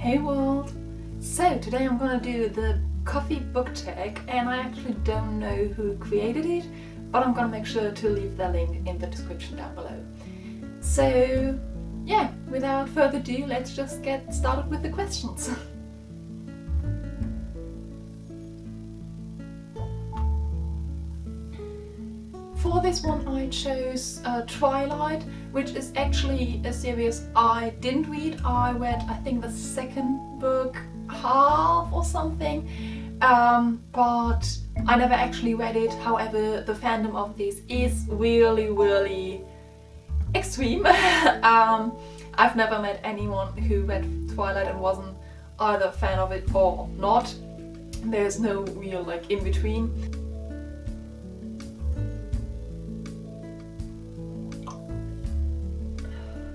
Hey world! So today I'm gonna do the coffee book tag, and I actually don't know who created it, but I'm gonna make sure to leave the link in the description down below. So yeah, without further ado, let's just get started with the questions. For this one I chose Twilight, which is actually a series I didn't read. I read, I think, the second book half or something, but I never actually read it. However, the fandom of this is really extreme. I've never met anyone who read Twilight and wasn't either a fan of it or not. There's no real in between.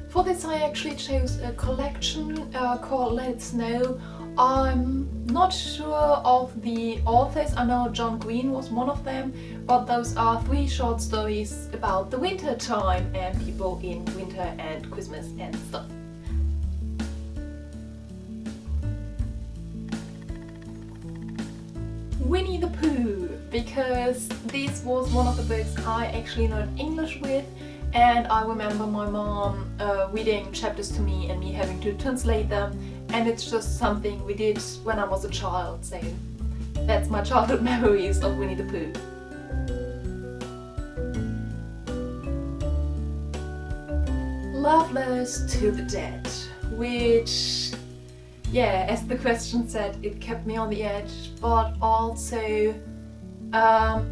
For this I actually chose a collection called Let It Snow. I'm not sure of the authors. I know John Green was one of them, but those are 3 short stories about the winter time and people in winter and Christmas and stuff. Winnie the Pooh, because this was one of the books I actually learned English with. And I remember my mom reading chapters to me and me having to translate them, and it's just something we did when I was a child, so that's my childhood memories of Winnie the Pooh. Love Letters to the Dead, which, yeah, as the question said, it kept me on the edge, but also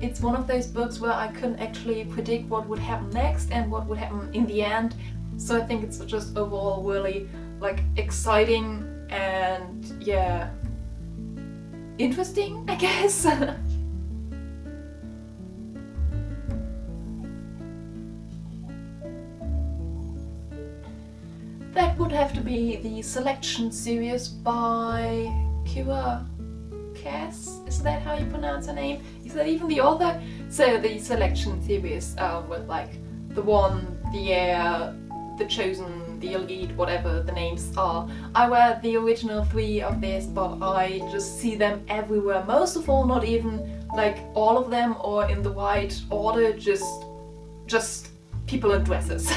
it's one of those books where I couldn't actually predict what would happen next and what would happen in the end. So I think it's just overall really exciting and yeah, interesting, I guess. That would have to be the Selection series by Kira Cass, is that how you pronounce her name? Is that even the author? So the Selection series with the One, the Heir, the Chosen, the Elite, whatever the names are. I read the original 3 of this, but I just see them everywhere. Most of all, not even all of them or in the right order, just people in dresses.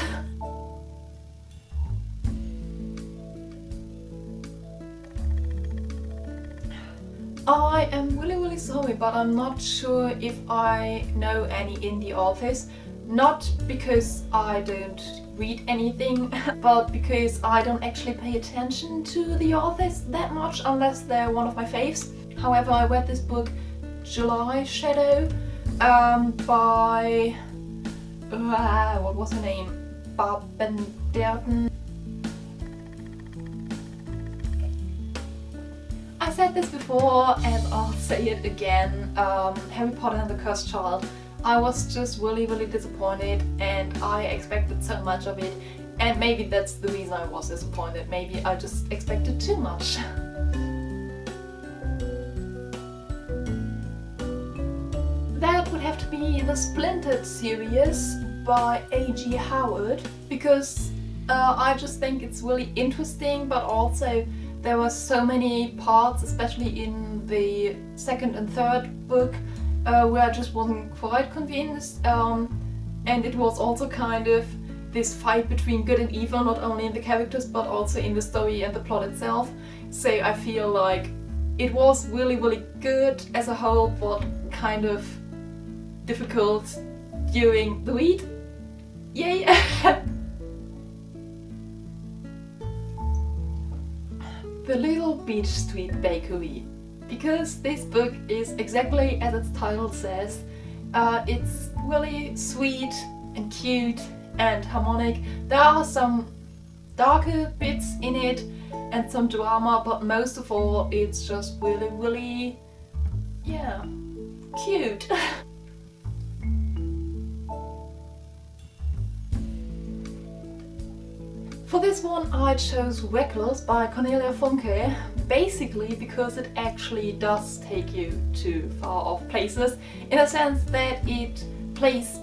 I am really sorry, but I'm not sure if I know any indie authors. Not because I don't read anything, but because I don't actually pay attention to the authors that much unless they're one of my faves. However, I read this book, July Shadow, by... what was her name? Barbenderten. I said this before and I'll say it again, Harry Potter and the Cursed Child. I was just really disappointed, and I expected so much of it, and maybe that's the reason I was disappointed. Maybe I just expected too much. That would have to be the Splintered series by A.G. Howard, because I just think it's really interesting, but also there were so many parts, especially in the 2nd and 3rd book, where I just wasn't quite convinced, and it was also kind of this fight between good and evil, not only in the characters but also in the story and the plot itself. So I feel like it was really good as a whole, but kind of difficult during the read. Yay! The Little Beach Street Bakery, because this book is exactly as its title says. It's really sweet and cute and harmonic. There are some darker bits in it and some drama, but most of all it's just really, yeah, cute. For this one I chose Reckless by Cornelia Funke, basically because it actually does take you to far off places, in a sense that it plays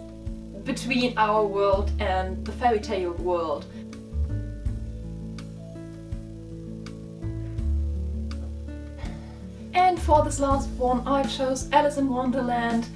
between our world and the fairy tale world. And for this last one I chose Alice in Wonderland.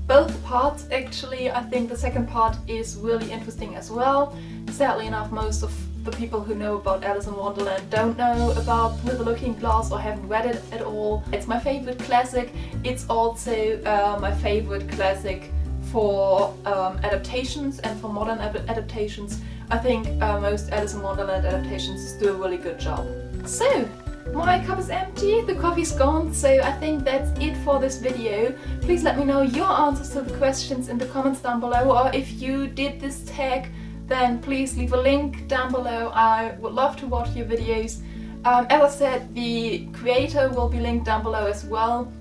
Both parts actually. I think the second part is really interesting as well. Sadly enough, most of the people who know about Alice in Wonderland don't know about With the Looking Glass or haven't read it at all. It's my favorite classic. It's also my favorite classic for adaptations, and for modern adaptations I think most Alice in Wonderland adaptations do a really good job. So my cup is empty, the coffee's gone, so I think that's it for this video. Please let me know your answers to the questions in the comments down below, or if you did this tag then please leave a link down below. I would love to watch your videos. As I said, the creator will be linked down below as well.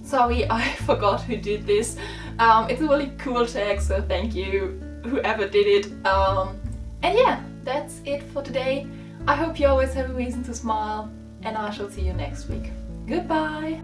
Sorry, I forgot who did this. It's a really cool tag, so thank you whoever did it. And yeah, that's it for today. I hope you always have a reason to smile, and I shall see you next week. Goodbye!